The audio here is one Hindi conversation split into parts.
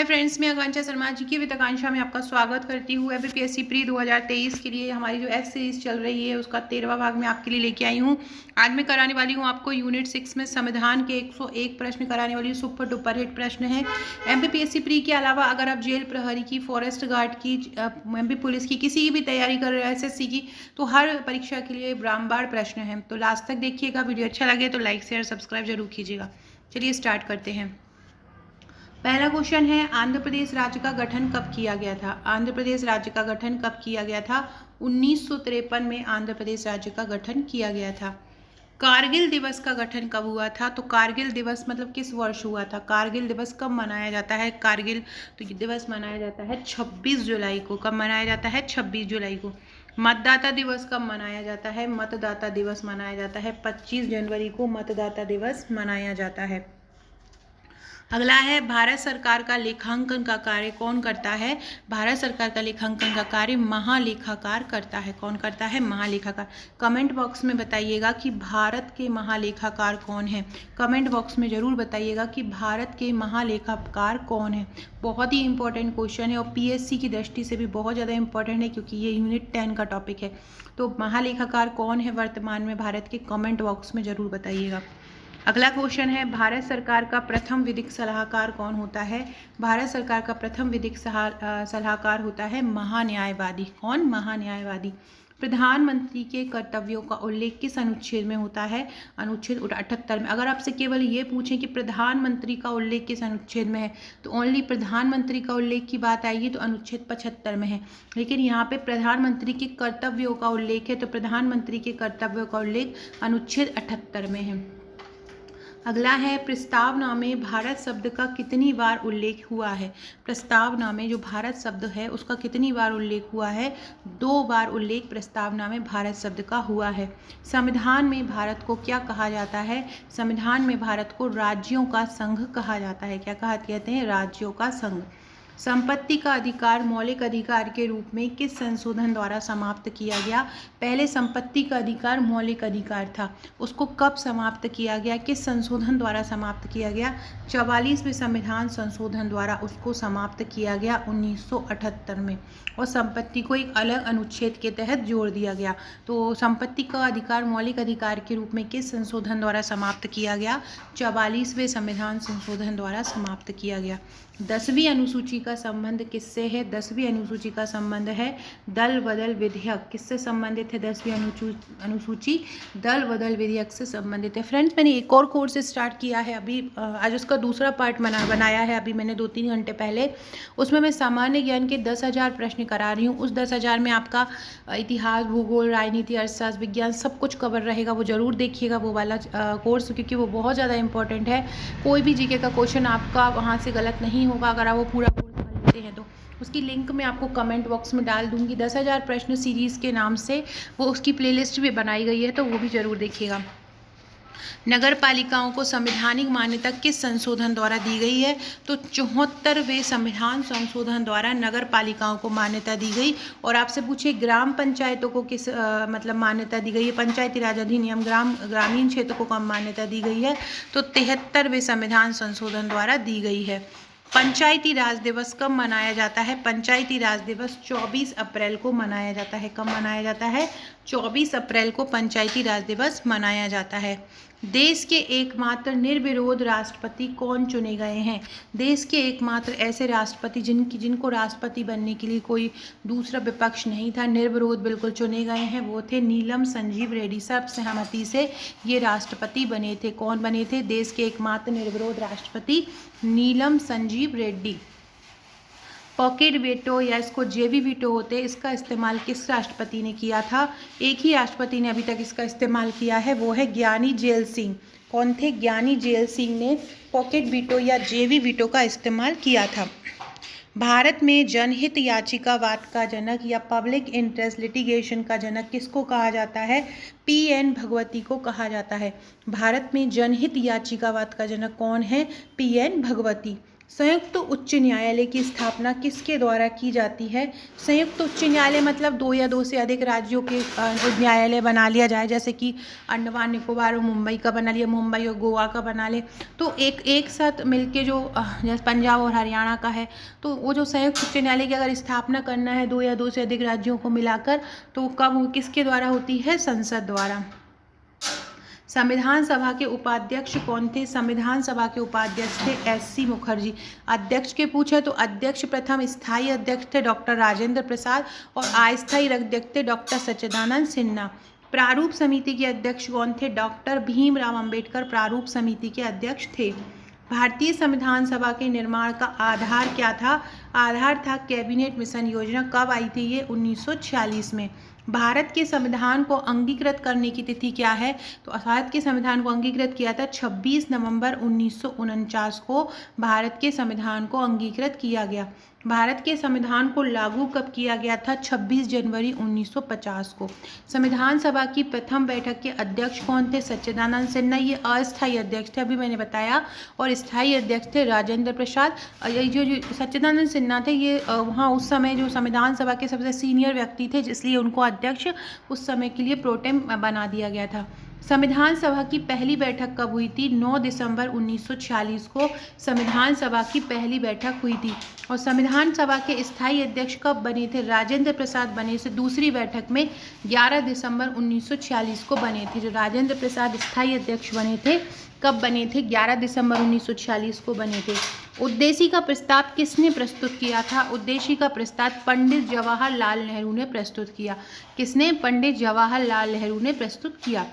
हाय फ्रेंड्स, मैं आकांक्षा शर्मा जी की विद आकांक्षा में आपका स्वागत करती हूँ। एबीपीएससी प्री 2023 के लिए हमारी जो एस सीरीज चल रही है उसका 13वां भाग में आपके लिए लेके आई हूँ। आज मैं कराने वाली हूँ आपको यूनिट 6 में संविधान के 101 प्रश्न कराने वाली सुपर डुपर हिट प्रश्न है। एमपीपीएससी प्री के अलावा अगर आप जेल प्रहरी की, फॉरेस्ट गार्ड की, एमपी पुलिस की किसी भी तैयारी कर रहे हो, एसएससी की, तो हर परीक्षा के लिए ब्राह्मण प्रश्न है। तो लास्ट तक देखिएगा। वीडियो अच्छा लगे तो लाइक शेयर सब्सक्राइब जरूर कीजिएगा। चलिए स्टार्ट करते हैं। पहला क्वेश्चन है, आंध्र प्रदेश राज्य का गठन कब किया गया था? आंध्र प्रदेश राज्य का गठन कब किया गया था? 1953 में आंध्र प्रदेश राज्य का गठन किया गया था। कारगिल दिवस का गठन कब हुआ था? तो कारगिल दिवस मतलब किस वर्ष हुआ था? कारगिल दिवस कब मनाया जाता है? कारगिल तो ये दिवस मनाया जाता है 26 जुलाई को। कब मनाया जाता है? 26 जुलाई को। मतदाता दिवस कब मनाया जाता है? मतदाता दिवस मनाया जाता है 25 जनवरी को। मतदाता दिवस मनाया जाता है। अगला है, भारत सरकार का लेखांकन का कार्य कौन करता है? भारत सरकार का लेखांकन का कार्य महालेखाकार करता है। कौन करता है? महालेखाकार। कमेंट बॉक्स में बताइएगा कि भारत के महालेखाकार कौन है। कमेंट बॉक्स में जरूर बताइएगा कि भारत के महालेखाकार कौन है। बहुत ही इंपॉर्टेंट क्वेश्चन है और पीएससी की दृष्टि से भी बहुत ज़्यादा इंपॉर्टेंट है, क्योंकि ये यूनिट 10 का टॉपिक है। तो महालेखाकार कौन है वर्तमान में भारत के? कमेंट बॉक्स में जरूर बताइएगा। अगला क्वेश्चन है, भारत सरकार का प्रथम विधिक सलाहकार कौन होता है? भारत सरकार का प्रथम विधिक सलाहकार होता है महान्यायवादी। कौन? महान्यायवादी। प्रधानमंत्री के कर्तव्यों का उल्लेख किस अनुच्छेद में होता है? अनुच्छेद 78 में। अगर आपसे केवल ये पूछें कि प्रधानमंत्री का उल्लेख किस अनुच्छेद में है, तो ओनली प्रधानमंत्री का उल्लेख की बात आएगी तो अनुच्छेद 75 में है। लेकिन यहाँ पे प्रधानमंत्री के कर्तव्यों का उल्लेख है, तो प्रधानमंत्री के कर्तव्यों का उल्लेख अनुच्छेद 78 में है। अगला है, प्रस्तावना में भारत शब्द का कितनी बार उल्लेख हुआ है? प्रस्तावना में जो भारत शब्द है उसका कितनी बार उल्लेख हुआ है? 2 बार उल्लेख प्रस्तावना में भारत शब्द का हुआ है। संविधान में भारत को क्या कहा जाता है? संविधान में भारत को राज्यों का संघ कहा जाता है। क्या कहते हैं? राज्यों का संघ। संपत्ति का अधिकार मौलिक अधिकार के रूप में किस संशोधन द्वारा समाप्त किया गया? पहले संपत्ति का अधिकार मौलिक अधिकार था, उसको कब समाप्त किया गया? किस संशोधन द्वारा समाप्त किया गया? 44वें संविधान संशोधन द्वारा उसको समाप्त किया गया 1978 में, और संपत्ति को एक अलग अनुच्छेद के तहत जोड़ दिया गया। तो संपत्ति का अधिकार मौलिक अधिकार के रूप में किस संशोधन द्वारा समाप्त किया गया? 44वें संविधान संशोधन द्वारा समाप्त किया गया। 10वीं अनुसूची का संबंध किससे है? 10वीं अनुसूची का संबंध है दल बदल विधेयक। किससे संबंधित है 10वीं अनुसूची? दल बदल विधेयक से संबंधित है। फ्रेंड्स, मैंने एक और कोर्स स्टार्ट किया है अभी, आज उसका दूसरा पार्ट बनाया है अभी मैंने 2-3 घंटे पहले। उसमें मैं सामान्य ज्ञान के 10,000 प्रश्न करा रही हूँ। उस 10,000 में आपका इतिहास, भूगोल, राजनीति, अर्थशास्त्र, विज्ञान सब कुछ कवर रहेगा। वो जरूर देखिएगा वो वाला कोर्स, क्योंकि वो बहुत ज़्यादा इंपॉर्टेंट है। कोई भी जीके का क्वेश्चन आपका वहाँ से गलत नहीं होगा अगर आप वो पूरा कोर्स कर लेते हैं तो। उसकी लिंक मैं आपको कमेंट बॉक्स में डाल दूंगी। 10,000 प्रश्न सीरीज़ के नाम से वो उसकी प्लेलिस्ट भी बनाई गई है, तो वो भी जरूर देखिएगा। नगर पालिकाओं को संवैधानिक मान्यता किस संशोधन द्वारा दी गई है? तो 74वें संविधान संशोधन द्वारा नगर पालिकाओं को मान्यता दी गई। और आपसे पूछे ग्राम पंचायतों को किस मतलब मान्यता दी गई है? पंचायती राज अधिनियम ग्रामीण क्षेत्र को कब मान्यता दी गई है? तो 73वें संविधान संशोधन द्वारा दी गई है। पंचायती राज दिवस कब मनाया जाता है? पंचायती राज दिवस 24 अप्रैल को मनाया जाता है। कब मनाया जाता है? 24 अप्रैल को पंचायती राज दिवस मनाया जाता है। देश के एकमात्र निर्विरोध राष्ट्रपति कौन चुने गए हैं? देश के एकमात्र ऐसे राष्ट्रपति जिनको राष्ट्रपति बनने के लिए कोई दूसरा विपक्ष नहीं था, निर्विरोध बिल्कुल चुने गए हैं, वो थे नीलम संजीव रेड्डी। सर्वसहमति से ये राष्ट्रपति बने थे। कौन बने थे? देश के एकमात्र निर्विरोध राष्ट्रपति नीलम संजीव रेड्डी। पॉकेट वेटो या इसको जेवी वीटो होते हैं, इसका इस्तेमाल किस राष्ट्रपति ने किया था? एक ही राष्ट्रपति ने अभी तक इसका इस्तेमाल किया है, वो है ज्ञानी जेल सिंह। कौन थे? ज्ञानी जेल सिंह ने पॉकेट वीटो या जेवी वीटो का इस्तेमाल किया था। भारत में जनहित याचिकावाद का जनक या पब्लिक इंटरेस्ट लिटिगेशन का जनक किसको कहा जाता है? पीएन भगवती को कहा जाता है। भारत में जनहित याचिकावाद का जनक कौन है? पीएन भगवती। संयुक्त उच्च न्यायालय की स्थापना किसके द्वारा की जाती है? संयुक्त उच्च न्यायालय मतलब दो या दो से अधिक राज्यों के न्यायालय बना लिया जाए, जैसे कि अंडमान निकोबार और मुंबई का बना लिया, मुंबई और गोवा का बना ले, तो एक साथ मिलके जो जैसे पंजाब और हरियाणा का है, तो वो जो संयुक्त उच्च न्यायालय की अगर स्थापना करना है दो या दो से अधिक राज्यों को मिलाकर, तो कब किसके द्वारा होती है? संसद द्वारा। संविधान सभा के उपाध्यक्ष कौन थे? संविधान सभा के उपाध्यक्ष थे एस.सी. मुखर्जी। अध्यक्ष के पूछे तो अध्यक्ष प्रथम स्थायी अध्यक्ष थे डॉक्टर राजेंद्र प्रसाद और अस्थायी अध्यक्ष थे डॉक्टर सच्चिदानंद सिन्हा। प्रारूप समिति के अध्यक्ष कौन थे? डॉक्टर भीमराव अंबेडकर प्रारूप समिति के अध्यक्ष थे। भारतीय संविधान सभा के निर्माण का आधार क्या था? आधार था कैबिनेट मिशन योजना। कब आई थी ये? 1946 में। भारत के संविधान को अंगीकृत करने की तिथि क्या है? तो भारत के संविधान को अंगीकृत किया था 26 नवंबर 1949 को भारत के संविधान को अंगीकृत किया गया। भारत के संविधान को लागू कब किया गया था? 26 जनवरी 1950 को। संविधान सभा की प्रथम बैठक के अध्यक्ष कौन थे? सच्चिदानंद सिन्हा। ये अस्थायी अध्यक्ष थे, अभी मैंने बताया, और स्थायी अध्यक्ष थे राजेंद्र प्रसाद। ये जो सच्चिदानंद सिन्हा थे, ये वहाँ उस समय जो संविधान सभा के सबसे सीनियर व्यक्ति थे, इसलिए उनको अध्यक्ष उस समय के लिए प्रोटेम बना दिया गया था। संविधान सभा की पहली बैठक कब हुई थी? 9 दिसंबर 1946 को संविधान सभा की पहली बैठक हुई थी। और संविधान सभा के स्थायी अध्यक्ष कब बने थे? राजेंद्र प्रसाद बने थे दूसरी बैठक में 11 दिसंबर 1946 को बने थे। जो राजेंद्र प्रसाद स्थायी अध्यक्ष बने थे, कब बने थे? 11 दिसंबर 1946 को बने थे। उद्देश्य का प्रस्ताव किसने प्रस्तुत किया था? उद्देश्य का प्रस्ताव पंडित जवाहरलाल नेहरू ने प्रस्तुत किया। किसने? पंडित जवाहरलाल नेहरू ने प्रस्तुत किया।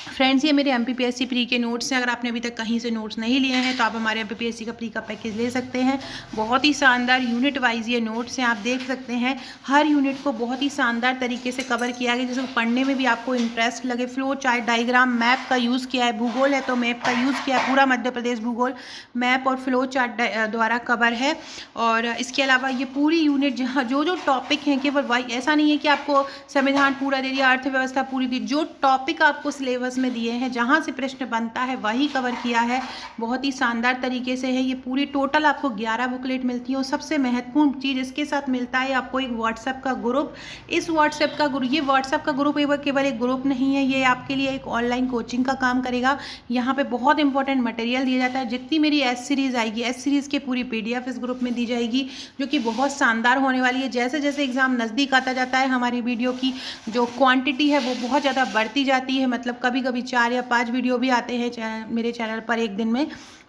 फ्रेंड्स, ये मेरे MPPSC प्री के नोट्स हैं। अगर आपने अभी तक कहीं से नोट्स नहीं लिए हैं तो आप हमारे MPPSC का प्री का पैकेज ले सकते हैं। बहुत ही शानदार यूनिट वाइज ये नोट्स हैं, आप देख सकते हैं। हर यूनिट को बहुत ही शानदार तरीके से कवर किया गया, जिसको पढ़ने में भी आपको इंटरेस्ट लगे। फ्लो चार्ट, डायग्राम, मैप का यूज़ किया है। भूगोल है तो मैप का यूज़ किया है। पूरा मध्य प्रदेश भूगोल मैप और फ्लो चार्ट द्वारा कवर है। और इसके अलावा ये पूरी यूनिट जहाँ जो जो टॉपिक हैं, केवल वही, ऐसा नहीं है कि आपको संविधान पूरा दे दिया, अर्थव्यवस्था पूरी दी, जो टॉपिक आपको सिलेबस में दिए हैं, जहां से प्रश्न बनता है वही कवर किया है। बहुत ही शानदार तरीके से है ये पूरी। टोटल आपको 11 बुकलेट मिलती है और सबसे महत्वपूर्ण चीज़ इसके साथ मिलता है आपको एक व्हाट्सएप का ग्रुप। इस व्हाट्सएप का ग्रुप, ये व्हाट्सएप का ग्रुप केवल एक ग्रुप नहीं है, ये आपके लिए एक ऑनलाइन कोचिंग का काम करेगा। यहाँ पे बहुत इंपॉर्टेंट मटेरियल दिया जाता है। जितनी मेरी एस सीरीज़ आएगी, एस सीरीज़ की पूरी PDF इस ग्रुप में दी जाएगी, जो कि बहुत शानदार होने वाली है। जैसे जैसे एग्ज़ाम नज़दीक आता जाता है, हमारी वीडियो की जो क्वांटिटी है वो बहुत ज़्यादा बढ़ती जाती है। मतलब कभी कभी 4 या 5 वीडियो भी आते हैं मेरे चैनल पर एक दिन में।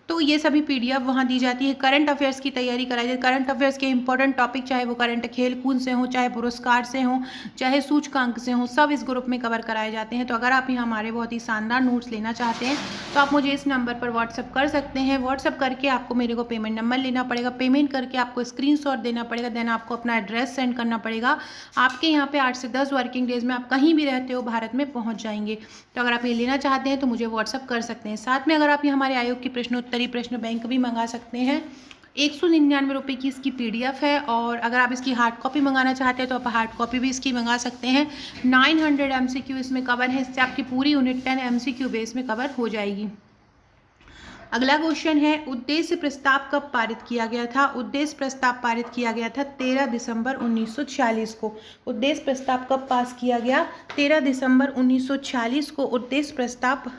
तो ये सभी PDF वहाँ दी जाती है। करंट अफेयर्स की तैयारी कराई जाती है। करंट अफेयर्स के इंपॉर्टेंट टॉपिक, चाहे वो करंट खेल कूद से हो, चाहे पुरस्कार से हो, चाहे सूचकांक से हो, सब इस ग्रुप में कवर कराए जाते हैं। तो अगर आप यहाँ हमारे बहुत ही शानदार नोट्स लेना चाहते हैं तो आप मुझे इस नंबर पर व्हाट्सअप कर सकते हैं। व्हाट्सअप करके आपको मेरे को पेमेंट नंबर लेना पड़ेगा, पेमेंट करके आपको स्क्रीनशॉट देना पड़ेगा, देन आपको अपना एड्रेस सेंड करना पड़ेगा। आपके यहाँ पे 8 से 10 वर्किंग डेज में आप कहीं भी रहते हो भारत में पहुँच जाएंगे। तो अगर आप ये लेना चाहते हैं तो मुझे व्हाट्सअप कर सकते हैं। साथ में अगर आप ये हमारे आयोग की प्रश्नोत्तरी, प्रश्न बैंक भी मंगा सकते हैं। 199 रुपये की इसकी PDF है। और अगर आप इसकी हार्ड कॉपी मंगाना चाहते हैं तो आप हार्ड कॉपी भी इसकी मंगा सकते हैं। 900 MCQ इसमें कवर है। इससे आपकी पूरी यूनिट 10 MCQ बेस में कवर हो जाएगी। अगला क्वेश्चन है, उद्देश्य प्रस्ताव कब पारित किया गया था? उद्देश्य प्रस्ताव पारित किया गया था 13 दिसंबर 1946 को। उद्देश्य प्रस्ताव कब पास किया गया? 13 दिसंबर 1946 को उद्देश्य प्रस्ताव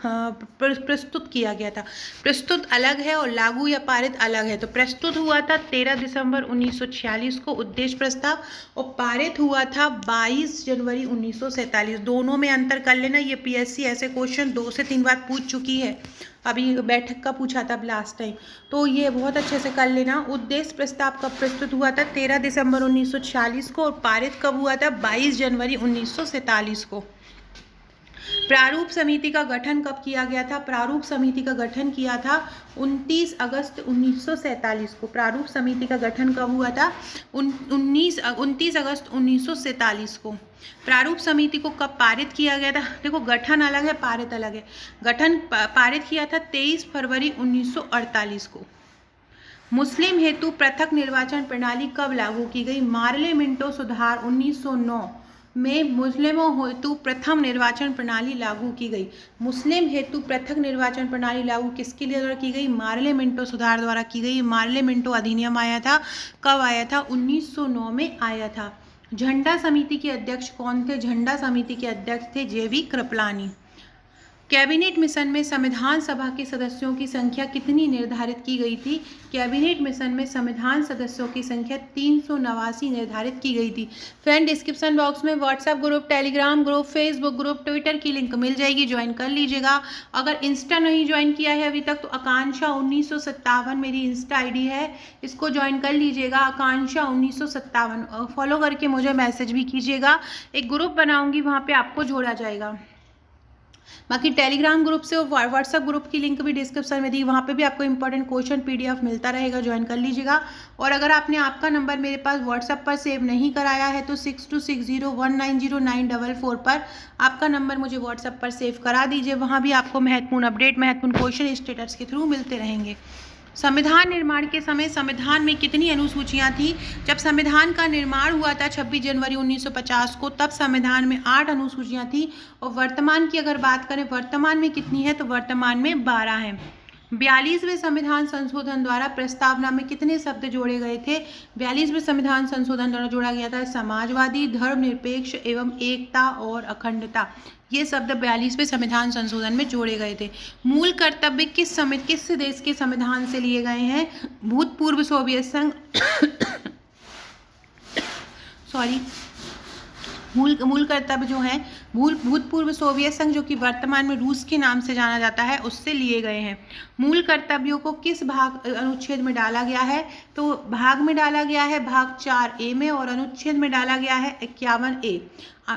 प्रस्तुत किया गया था। प्रस्तुत अलग है और लागू या पारित अलग है। तो प्रस्तुत हुआ था 13 दिसंबर 1946 को उद्देश्य प्रस्ताव, और पारित हुआ था 22 जनवरी 1947। दोनों में अंतर कर लेना। ये PSC ऐसे क्वेश्चन 2 से 3 बार पूछ चुकी है। अभी बैठक का पूछा था लास्ट टाइम, तो ये बहुत अच्छे से कर लेना। उद्देश्य प्रस्ताव कब प्रस्तुत हुआ था? 13 दिसंबर 1946 को, और पारित कब हुआ था? 22 जनवरी 1947 को। प्रारूप समिति का गठन कब किया गया था? प्रारूप समिति का गठन किया था 29 अगस्त 1947 को। प्रारूप समिति का गठन कब हुआ था? 29 अगस्त 1947 को। प्रारूप समिति को कब पारित किया गया था? देखो, गठन अलग है, पारित अलग है। गठन पारित किया था 23 फरवरी 1948 को। मुस्लिम हेतु पृथक निर्वाचन प्रणाली कब लागू की गई? मार्ले मिंटो सुधार 1909 में मुस्लिमों हेतु प्रथम निर्वाचन प्रणाली लागू की गई। मुस्लिम हेतु पृथक निर्वाचन प्रणाली लागू किसके लिए द्वारा की गई? मार्ले मिंटो सुधार द्वारा की गई। मार्ले मिंटो अधिनियम आया था, कब आया था? 1909 में आया था। झंडा समिति के अध्यक्ष कौन थे? झंडा समिति के अध्यक्ष थे जेवी कृपलानी। कैबिनेट मिशन में संविधान सभा के सदस्यों की संख्या कितनी निर्धारित की गई थी? कैबिनेट मिशन में संविधान सदस्यों की संख्या 389 निर्धारित की गई थी। फ्रेंड, डिस्क्रिप्शन बॉक्स में WhatsApp group, Telegram group, Facebook group, Twitter की लिंक मिल जाएगी, ज्वाइन कर लीजिएगा। अगर इंस्टा नहीं ज्वाइन किया है अभी तक तो आकांक्षा 1957 मेरी इंस्टा आईडी है, इसको ज्वाइन कर लीजिएगा। आकांक्षा 1957 फॉलो करके मुझे मैसेज भी कीजिएगा। एक ग्रुप बनाऊंगी, वहाँ पे आपको जोड़ा जाएगा। बाकी टेलीग्राम ग्रुप से और व्हाट्सएप ग्रुप की लिंक भी डिस्क्रिप्शन में दी, वहाँ पे भी आपको इंपॉर्टेंट क्वेश्चन पीडीएफ मिलता रहेगा, ज्वाइन कर लीजिएगा। और अगर आपने आपका नंबर मेरे पास व्हाट्सएप पर सेव नहीं कराया है तो 6260190944 पर आपका नंबर मुझे व्हाट्सएप पर सेव करा दीजिए। वहाँ भी आपको महत्वपूर्ण अपडेट, महत्वपूर्ण क्वेश्चन स्टेटस के थ्रू मिलते रहेंगे। संविधान निर्माण के समय संविधान में कितनी अनुसूचियां थी? जब संविधान का निर्माण हुआ था 26 जनवरी 1950 को, तब संविधान में 8 अनुसूचियां थी। और वर्तमान की अगर बात करें वर्तमान में कितनी है, तो वर्तमान में 12 हैं। 42वें संविधान संशोधन द्वारा प्रस्तावना में कितने शब्द जोड़े गए थे? 42वें संविधान संशोधन द्वारा जोड़ा गया था समाजवादी, धर्मनिरपेक्ष एवं एकता और अखंडता। ये शब्द 42वें संविधान संशोधन में जोड़े गए थे। मूल कर्तव्य किस देश के संविधान से लिए गए हैं? भूतपूर्व सोवियत संघ मूल कर्तव्य जो है भूतपूर्व सोवियत संघ, जो कि वर्तमान में रूस के नाम से जाना जाता है, उससे लिए गए हैं। मूल कर्तव्यों को किस भाग अनुच्छेद में डाला गया है? तो भाग में डाला गया है भाग 4A में, और अनुच्छेद में डाला गया है 51A।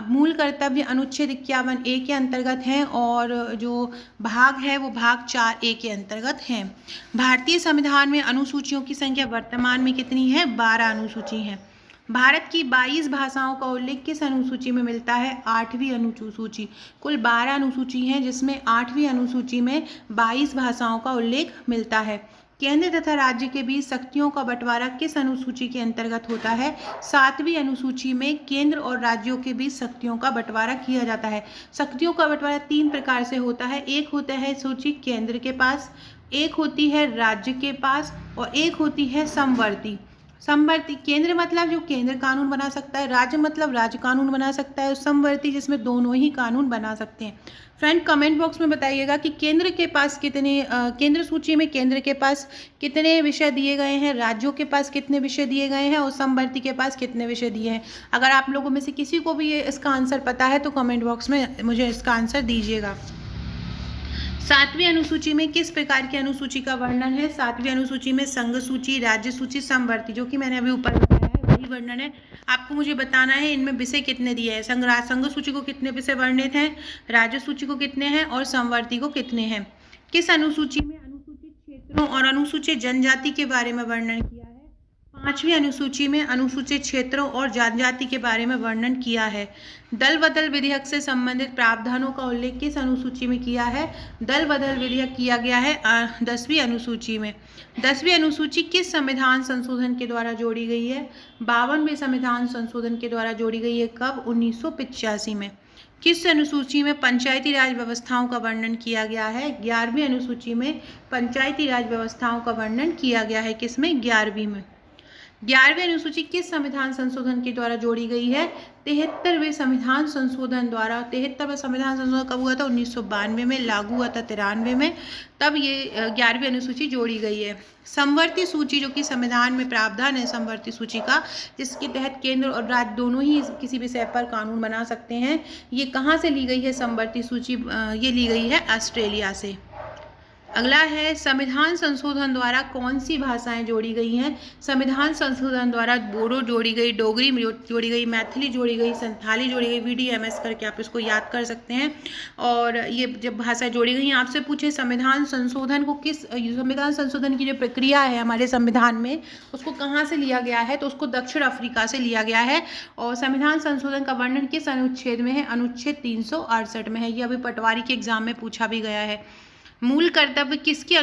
मूल कर्तव्य अनुच्छेद 51A के अंतर्गत हैं और जो भाग है वो भाग 4A के अंतर्गत हैं। भारतीय संविधान में अनुसूचियों की संख्या वर्तमान में कितनी है? 12 अनुसूची हैं। भारत की 22 भाषाओं का उल्लेख किस अनुसूची में मिलता है? 8वीं अनुसूची। कुल 12 अनुसूची हैं, जिसमें 8वीं अनुसूची में 22 भाषाओं का उल्लेख मिलता है। केंद्र तथा राज्य के बीच शक्तियों का बंटवारा किस अनुसूची के अंतर्गत होता है? 7वीं अनुसूची में केंद्र और राज्यों के बीच शक्तियों का बंटवारा किया जाता है। शक्तियों का बंटवारा 3 प्रकार से होता है। एक होता है सूची केंद्र के पास, एक होती है राज्य के पास, और एक होती है समवर्ती। समवर्ती केंद्र मतलब जो केंद्र कानून बना सकता है, राज्य मतलब राज्य कानून बना सकता है, और समवर्ती जिसमें दोनों ही कानून बना सकते हैं। फ्रेंड, कमेंट बॉक्स में बताइएगा कि केंद्र के पास कितने केंद्र सूची में केंद्र के पास कितने विषय दिए गए हैं, राज्यों के पास कितने विषय दिए गए हैं, और समवर्ती के पास कितने विषय दिए हैं। अगर आप लोगों में से किसी को भी इसका आंसर पता है तो कमेंट बॉक्स में मुझे इसका आंसर दीजिएगा। 7वीं अनुसूची में किस प्रकार की अनुसूची का वर्णन है? 7वीं अनुसूची में संघ सूची, राज्य सूची, समवर्ती, जो कि मैंने अभी ऊपर बताया है वही वर्णन है। आपको मुझे बताना है इनमें विषय कितने दिए हैं। संघ सूची को कितने विषय वर्णित हैं, राज्य सूची को कितने हैं, और समवर्ती को कितने हैं। किस अनुसूची में अनुसूचित क्षेत्रों और अनुसूचित जनजाति के बारे में वर्णन किया है? 5वीं अनुसूची में अनुसूचित क्षेत्रों और जनजाति के बारे में वर्णन किया है। दल बदल विधेयक से संबंधित प्रावधानों का उल्लेख किस अनुसूची में किया है? दल बदल विधेयक किया गया है 10वीं अनुसूची में। 10वीं अनुसूची किस संविधान संशोधन के द्वारा जोड़ी गई है? 52वें संविधान संशोधन के द्वारा जोड़ी गई है। कब? 1985 में। किस अनुसूची में पंचायती राज व्यवस्थाओं का वर्णन किया गया है? 11वीं अनुसूची में पंचायती राज व्यवस्थाओं का वर्णन किया गया है। किसमें? 11वीं में। 11वीं अनुसूची किस संविधान संशोधन के द्वारा जोड़ी गई है? 73वें संविधान संशोधन द्वारा। 73वां संविधान संशोधन कब हुआ था? 1992 में। लागू हुआ था 93 में। तब ये 11वीं अनुसूची जोड़ी गई है। समवर्ती सूची, जो कि संविधान में प्रावधान है समवर्ती सूची का, जिसके तहत केंद्र और राज्य दोनों ही किसी विषय पर कानून बना सकते हैं। ये कहाँ से ली गई है समवर्ती सूची? ये ली गई है ऑस्ट्रेलिया से। अगला है संविधान संशोधन द्वारा कौन सी भाषाएं जोड़ी गई हैं? संविधान संशोधन द्वारा बोडो जोड़ी गई, डोगरी जोड़ी गई, मैथिली जोड़ी गई, संथाली जोड़ी गई, VDMS करके आप इसको याद कर सकते हैं। और ये जब भाषाएं जोड़ी गई, आपसे पूछे संविधान संशोधन को संविधान संशोधन की जो प्रक्रिया है हमारे संविधान में, उसको कहाँ से लिया गया है? तो उसको दक्षिण अफ्रीका से लिया गया है। और संविधान संशोधन का वर्णन किस अनुच्छेद में है? अनुच्छेद 368 में है। ये अभी पटवारी के एग्जाम में पूछा भी गया है। मूल कर्तव्य किसकी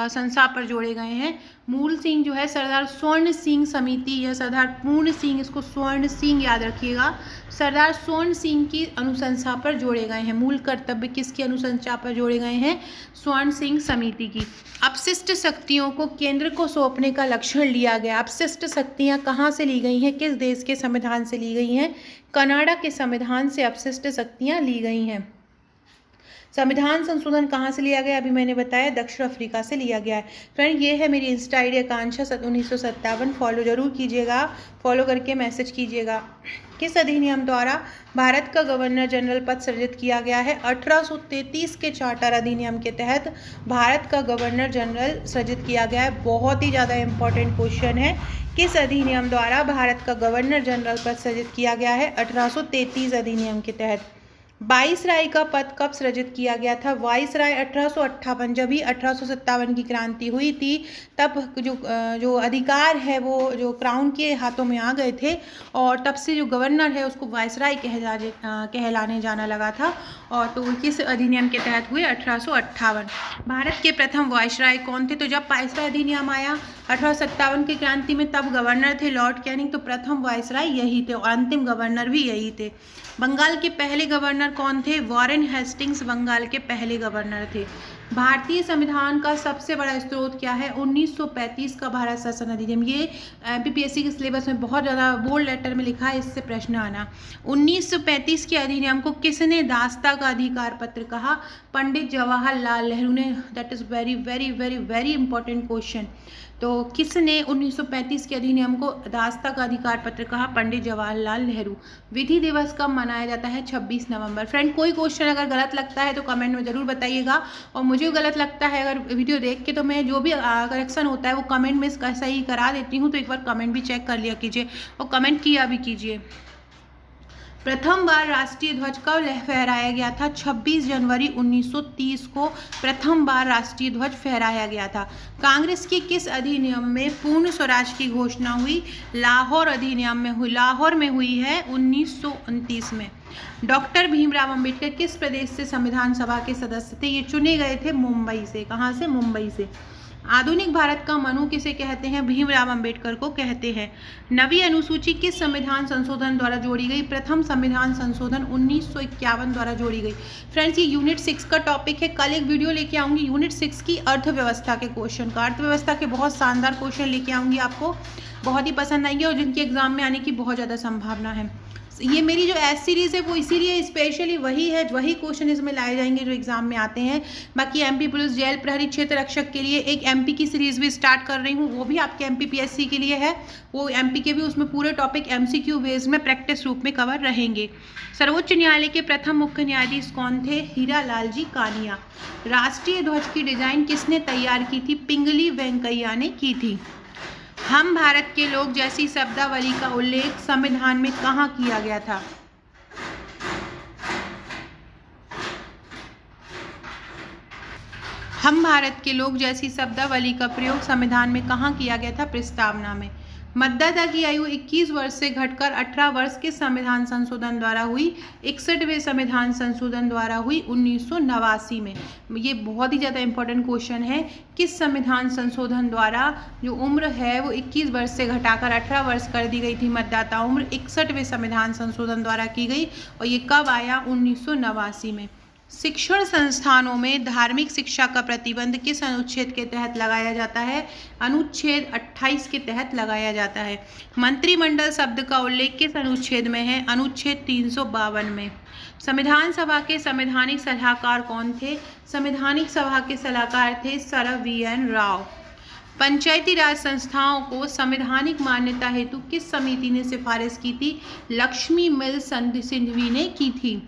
संसा पर जोड़े गए हैं? मूल सिंह जो है सरदार स्वर्ण सिंह समिति या सरदार पूर्ण सिंह, इसको स्वर्ण सिंह याद रखिएगा, सरदार स्वर्ण सिंह की अनुशंसा पर जोड़े गए हैं। मूल कर्तव्य किसकी अनुशंसा पर जोड़े गए हैं? स्वर्ण सिंह समिति की। अपशिष्ट शक्तियों को केंद्र को सौंपने का लक्षण लिया गया। अपशिष्ट शक्तियां कहाँ से ली गई हैं? किस देश के संविधान से ली गई हैं? कनाडा के संविधान से अपशिष्ट शक्तियां ली गई हैं। संविधान संशोधन कहाँ से लिया गया? अभी मैंने बताया दक्षिण अफ्रीका से लिया गया है। फ्रेंड, ये है मेरी इंस्टा आईडी आकांक्षा 1957। फॉलो जरूर कीजिएगा, फॉलो करके मैसेज कीजिएगा। किस अधिनियम द्वारा भारत का गवर्नर जनरल पद सृजित किया गया है? 1833 के चार्टर अधिनियम के तहत भारत का गवर्नर जनरल सृजित किया गया है। बहुत ही ज़्यादा इंपॉर्टेंट क्वेश्चन है। किस अधिनियम द्वारा भारत का गवर्नर जनरल पद सृजित किया गया है? 1833 अधिनियम के तहत। वाइसराय का पद कब सृजित किया गया था? वाइसराय 1858, जब ही 1857 की क्रांति हुई थी तब जो अधिकार है वो जो क्राउन के हाथों में आ गए थे और तब से जो गवर्नर है उसको वाइसराय कहलाने जाना लगा था। और तो किस अधिनियम के तहत हुए? 1858। भारत के प्रथम वाइसराय कौन थे? तो जब वाइसराय अधिनियम आया 1857 की क्रांति में तब गवर्नर थे लॉर्ड कैनिंग, तो प्रथम वाइसराय यही थे और अंतिम गवर्नर भी यही थे। बंगाल के पहले गवर्नर कौन थे? वॉरेन हेस्टिंग्स बंगाल के पहले गवर्नर थे। भारतीय संविधान का सबसे बड़ा स्रोत क्या है? 1935 का भारत शासन अधिनियम। ये एमपीपीएससी के सिलेबस में बहुत ज़्यादा बोल्ड लेटर में लिखा है, इससे प्रश्न आना। 1935 के अधिनियम को किसने दास्ता का अधिकार पत्र कहा? पंडित जवाहरलाल नेहरू ने। That is very very very very important question. तो किसने 1935 के अधिनियम को दास्ता का अधिकार पत्र कहा? पंडित जवाहरलाल नेहरू। विधि दिवस कब मनाया जाता है? 26 नवंबर। फ्रेंड, कोई क्वेश्चन अगर गलत लगता है तो कमेंट में ज़रूर बताइएगा, और मुझे गलत लगता है अगर वीडियो देख के तो मैं जो भी करेक्शन होता है वो कमेंट में सही करा देती हूँ, तो एक बार कमेंट भी चेक कर लिया कीजिए और कमेंट किया भी कीजिए। प्रथम बार राष्ट्रीय ध्वज कब फहराया गया था? 26 जनवरी 1930 को प्रथम बार राष्ट्रीय ध्वज फहराया गया था। कांग्रेस की किस अधिनियम में पूर्ण स्वराज की घोषणा हुई? लाहौर अधिनियम में हुई, लाहौर में हुई है 1929 में। डॉक्टर भीमराव अंबेडकर किस प्रदेश से संविधान सभा के सदस्य थे? ये चुने गए थे मुंबई से। कहाँ से? मुंबई से। आधुनिक भारत का मनु किसे कहते हैं? भीमराव अंबेडकर को कहते हैं। नवी अनुसूची किस संविधान संशोधन द्वारा जोड़ी गई? प्रथम संविधान संशोधन 1951 द्वारा जोड़ी गई। फ्रेंड्स, ये यूनिट 6 का टॉपिक है। कल एक वीडियो लेके आऊंगी यूनिट 6 की अर्थव्यवस्था के क्वेश्चन का। अर्थव्यवस्था के बहुत शानदार क्वेश्चन लेके आऊंगी, आपको बहुत ही पसंद आएंगे और जिनके एग्जाम में आने की बहुत ज़्यादा संभावना है। ये मेरी जो एस सीरीज़ है वो इसीलिए स्पेशली वही क्वेश्चन इसमें लाए जाएंगे जो एग्जाम में आते हैं। बाकी एमपी पुलिस जेल प्रहरी क्षेत्र रक्षक के लिए एक एमपी की सीरीज़ भी स्टार्ट कर रही हूँ, वो भी आपके एमपीपीएससी के लिए है। वो एमपी के भी उसमें पूरे टॉपिक एमसीक्यू बेस में प्रैक्टिस रूप में कवर रहेंगे। सर्वोच्च न्यायालय के प्रथम मुख्य न्यायाधीश कौन थे? हीरालाल जी कानिया। राष्ट्रीय ध्वज की डिजाइन किसने तैयार की थी? पिंगली वेंकैया ने की थी। हम भारत के लोग जैसी शब्दावली का उल्लेख संविधान में कहाँ किया गया था? हम भारत के लोग जैसी शब्दावली का प्रयोग संविधान में कहाँ किया गया था? प्रस्तावना में। मतदाता की आयु 21 वर्ष से घटकर 18 वर्ष के संविधान संशोधन द्वारा हुई? 61वें संविधान संशोधन द्वारा हुई 1989 में। ये बहुत ही ज़्यादा इंपॉर्टेंट क्वेश्चन है। किस संविधान संशोधन द्वारा जो उम्र है वो 21 वर्ष से घटाकर 18 वर्ष कर दी गई थी? मतदाता उम्र 61वें संविधान संशोधन द्वारा की गई, और ये कब आया? 1989 में। शिक्षण संस्थानों में धार्मिक शिक्षा का प्रतिबंध किस अनुच्छेद के तहत लगाया जाता है? अनुच्छेद 28 के तहत लगाया जाता है। मंत्रिमंडल शब्द का उल्लेख किस अनुच्छेद में है? अनुच्छेद 352 में। संविधान सभा के संवैधानिक सलाहकार कौन थे? संवैधानिक सभा के सलाहकार थे सर वी.एन. राव। पंचायती राज संस्थाओं को संवैधानिक मान्यता हेतु किस समिति ने सिफारिश की थी? लक्ष्मी मिल सिंघवी ने की थी।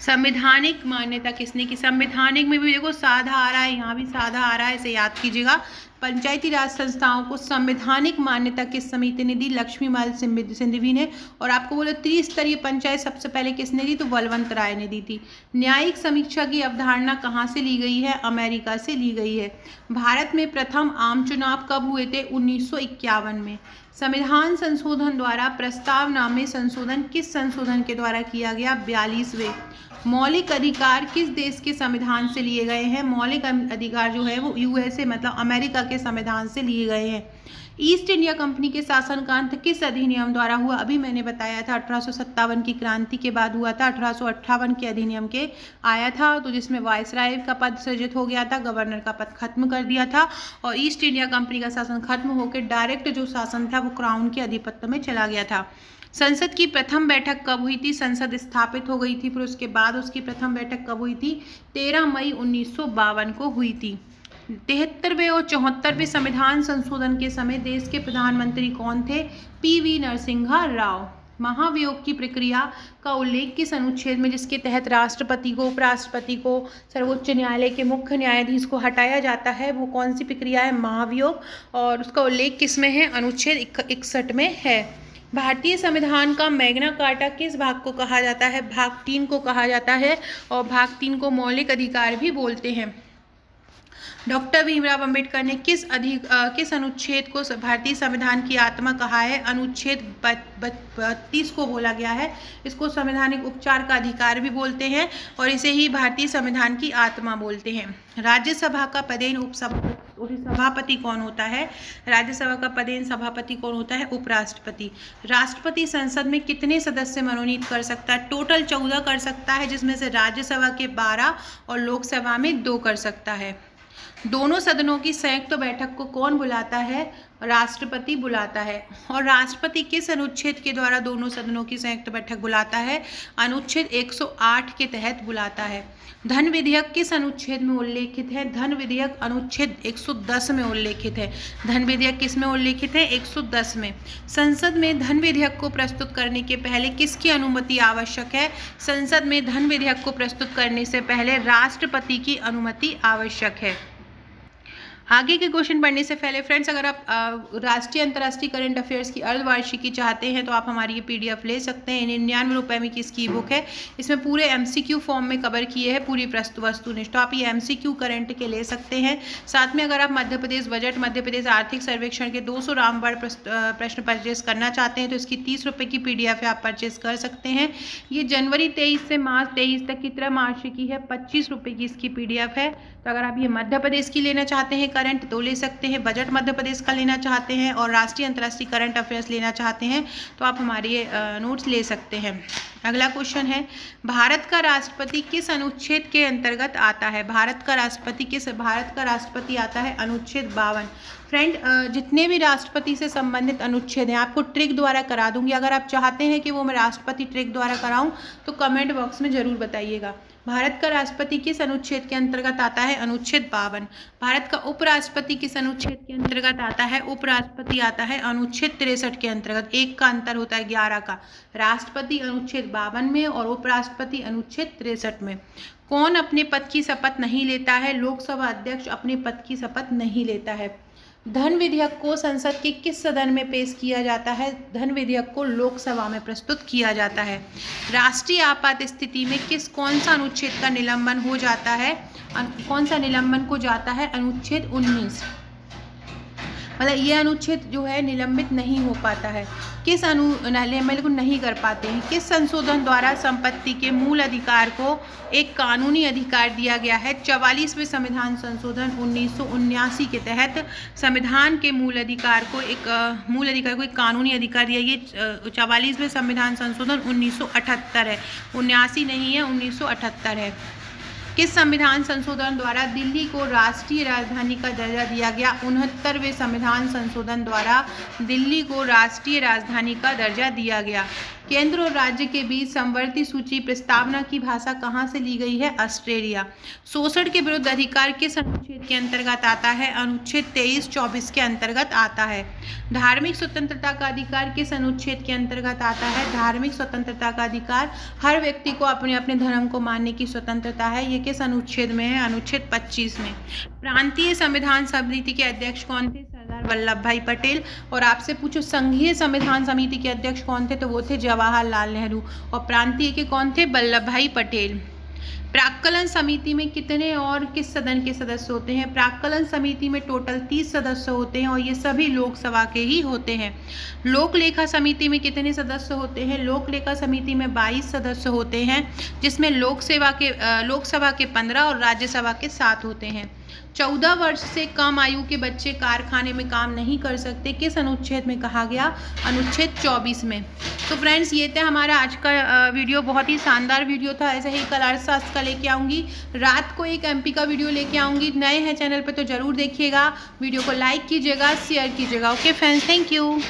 संवैधानिक मान्यता किसने की? संवैधानिक में भी देखो साधा आ रहा है, यहाँ भी साधा आ रहा है, इसे याद कीजिएगा। पंचायती राज संस्थाओं को संवैधानिक मान्यता किस समिति ने दी? लक्ष्मीमाल सिंघवी ने। और आपको बोले त्रिस्तरीय पंचायत सबसे पहले किसने दी? तो बलवंत राय ने दी थी। न्यायिक समीक्षा की अवधारणा कहाँ से ली गई है? अमेरिका से ली गई है। भारत में प्रथम आम चुनाव कब हुए थे? 1951 में। संविधान संशोधन द्वारा प्रस्तावना में संशोधन किस संशोधन के द्वारा किया गया? 42वें। मौलिक अधिकार किस देश के संविधान से लिए गए हैं? मौलिक अधिकार जो है वो यूएसए मतलब अमेरिका के संविधान से लिए गए हैं। ईस्ट इंडिया कंपनी के शासन का अंत किस अधिनियम द्वारा हुआ? अभी मैंने बताया था 1857 की क्रांति के बाद हुआ था। 1858 के अधिनियम के आया था, तो जिसमें वायसराय का पद सृजित हो गया था, गवर्नर का पद खत्म कर दिया था और ईस्ट इंडिया कंपनी का शासन खत्म होकर डायरेक्ट जो शासन था वो क्राउन के अधिपत्य में चला गया था। संसद की प्रथम बैठक कब हुई थी? संसद स्थापित हो गई थी, फिर उसके बाद उसकी प्रथम बैठक कब हुई थी? 13 मई 1952 को हुई थी। 73वें और 74वें संविधान संशोधन के समय देश के प्रधानमंत्री कौन थे? पीवी नरसिम्हा राव। महाभियोग की प्रक्रिया का उल्लेख किस अनुच्छेद में, जिसके तहत राष्ट्रपति को, उपराष्ट्रपति को, सर्वोच्च न्यायालय के मुख्य न्यायाधीश को हटाया जाता है? वो कौन सी प्रक्रिया है? महाभियोग। और उसका उल्लेख किस में है? अनुच्छेद 61 में है। भारतीय संविधान का मैग्ना कार्टा किस भाग को कहा जाता है? भाग 3 को कहा जाता है और भाग 3 को मौलिक अधिकार भी बोलते हैं। डॉक्टर भीमराव अंबेडकर ने किस अनुच्छेद को भारतीय संविधान की आत्मा कहा है? अनुच्छेद 32 को बोला गया है। इसको संवैधानिक उपचार का अधिकार भी बोलते हैं और इसे ही भारतीय संविधान की आत्मा बोलते हैं। राज्यसभा का पदेन सभापति कौन होता है? राज्यसभा का पदेन सभापति कौन होता है? उपराष्ट्रपति। राष्ट्रपति संसद में कितने सदस्य मनोनीत कर सकता है? टोटल 14 कर सकता है, जिसमें से राज्यसभा के 12 और लोकसभा में 2 कर सकता है। दोनों सदनों की संयुक्त बैठक को कौन बुलाता है? राष्ट्रपति बुलाता है। और राष्ट्रपति किस अनुच्छेद के द्वारा दोनों सदनों की संयुक्त बैठक बुलाता है? अनुच्छेद 108 के तहत बुलाता है। धन विधेयक किस अनुच्छेद में उल्लेखित है? धन विधेयक अनुच्छेद 110 में उल्लेखित है। धन विधेयक किस में उल्लेखित है? 110 में। संसद में धन विधेयक को प्रस्तुत करने के पहले किसकी अनुमति आवश्यक है? संसद में धन विधेयक को प्रस्तुत करने से पहले राष्ट्रपति की अनुमति आवश्यक है। आगे के क्वेश्चन पढ़ने से पहले फ्रेंड्स, अगर आप राष्ट्रीय अंतर्राष्ट्रीय करंट अफेयर्स की अर्धवार्षिकी चाहते हैं तो आप हमारी ये पीडीएफ ले सकते हैं। 99 रुपये में की इसकी बुक है। इसमें पूरे एमसीक्यू फॉर्म में कवर किए हैं पूरी वस्तुनिष्ठ, तो आप ये एमसीक्यू करंट के ले सकते हैं। साथ में अगर आप मध्य प्रदेश बजट, मध्य प्रदेश आर्थिक सर्वेक्षण के 200 रामबाण प्रश्न परचेज करना चाहते हैं तो इसकी 30 रुपये की पीडीएफ है, आप परचेज कर सकते हैं। ये जनवरी 23 से मार्च 23 तक की त्रैमासिकी है, 25 रुपये की इसकी पीडीएफ है। तो अगर आप ये मध्य प्रदेश की लेना चाहते हैं करंट तो ले सकते हैं, बजट मध्य प्रदेश का लेना चाहते हैं और राष्ट्रीय अंतर्राष्ट्रीय करंट अफेयर्स लेना चाहते हैं तो आप हमारे नोट्स ले सकते हैं। अगला क्वेश्चन है, भारत का राष्ट्रपति किस अनुच्छेद के अंतर्गत आता है? भारत का राष्ट्रपति आता है अनुच्छेद 52। फ्रेंड, जितने भी राष्ट्रपति से संबंधित अनुच्छेद हैं आपको ट्रिक द्वारा करा दूंगी। अगर आप चाहते हैं कि वो मैं राष्ट्रपति ट्रिक द्वारा कराऊं तो कमेंट बॉक्स में जरूर बताइएगा। भारत का राष्ट्रपति किस अनुच्छेद के अंतर्गत आता है? अनुच्छेद 52। भारत का उपराष्ट्रपति किस अनुच्छेद के अंतर्गत आता है? उपराष्ट्रपति आता है अनुच्छेद 63 के अंतर्गत। एक का अंतर होता है 11 का। राष्ट्रपति अनुच्छेद 52 में और उपराष्ट्रपति अनुच्छेद 63 में। कौन अपने पद की शपथ नहीं लेता है? लोकसभा अध्यक्ष अपने पद की शपथ नहीं लेता है। धन विधेयक को संसद के किस सदन में पेश किया जाता है? धन विधेयक को लोकसभा में प्रस्तुत किया जाता है। राष्ट्रीय आपात स्थिति में कौन सा अनुच्छेद का निलंबन हो जाता है? कौन सा निलंबन को जाता है? अनुच्छेद 19। मतलब ये अनुच्छेद जो है निलंबित नहीं हो पाता है। किस निलंबन को नहीं कर पाते हैं? किस संशोधन द्वारा संपत्ति के मूल अधिकार को एक कानूनी अधिकार दिया गया है? 44वें संविधान संशोधन 1979 के तहत संविधान के मूल अधिकार को एक कानूनी अधिकार दिया। ये 44वें संविधान संशोधन 1978 है, 79 नहीं है, 1978 है। किस संविधान संशोधन द्वारा दिल्ली को राष्ट्रीय राजधानी का दर्जा दिया गया? 69वें संविधान संशोधन द्वारा दिल्ली को राष्ट्रीय राजधानी का दर्जा दिया गया। केंद्र और राज्य के बीच समवर्ती सूची प्रस्तावना की भाषा कहाँ से ली गई है? ऑस्ट्रेलिया। शोषण के विरुद्ध अधिकार किस अनुच्छेद के अंतर्गत आता है? अनुच्छेद 23-24 के अंतर्गत आता है। धार्मिक स्वतंत्रता का अधिकार किस अनुच्छेद के अंतर्गत आता है? धार्मिक स्वतंत्रता का अधिकार, हर व्यक्ति को अपने अपने धर्म को मानने की स्वतंत्रता है। ये किस अनुच्छेद में है? अनुच्छेद 25 में। प्रांतीय संविधान समिति के अध्यक्ष कौन थे? सरदार वल्लभ भाई पटेल। और आपसे पूछो संघीय संविधान समिति के अध्यक्ष कौन थे? तो वो थे जवाहरलाल नेहरू। और प्रांतीय के कौन थे? वल्लभ भाई पटेल। प्राक्कलन समिति में कितने और किस सदन के सदस्य होते हैं? प्राक्कलन समिति में टोटल 30 सदस्य होते हैं और ये सभी लोकसभा के ही होते हैं। लोक लेखा समिति में कितने सदस्य होते हैं? लोक लेखा समिति में 22 सदस्य होते हैं, जिसमें लोकसभा के 15 और राज्यसभा के 7 होते हैं। 14 वर्ष से कम आयु के बच्चे कारखाने में काम नहीं कर सकते, किस अनुच्छेद में कहा गया? अनुच्छेद 24 में। तो फ्रेंड्स, ये था हमारा आज का वीडियो। बहुत ही शानदार वीडियो था। ऐसे ही कल अर्थशास्त्र का लेके आऊँगी, रात को एक MP का वीडियो लेके आऊँगी। नए हैं चैनल पे तो ज़रूर देखिएगा। वीडियो को लाइक कीजिएगा, शेयर कीजिएगा। Okay friends, thank you.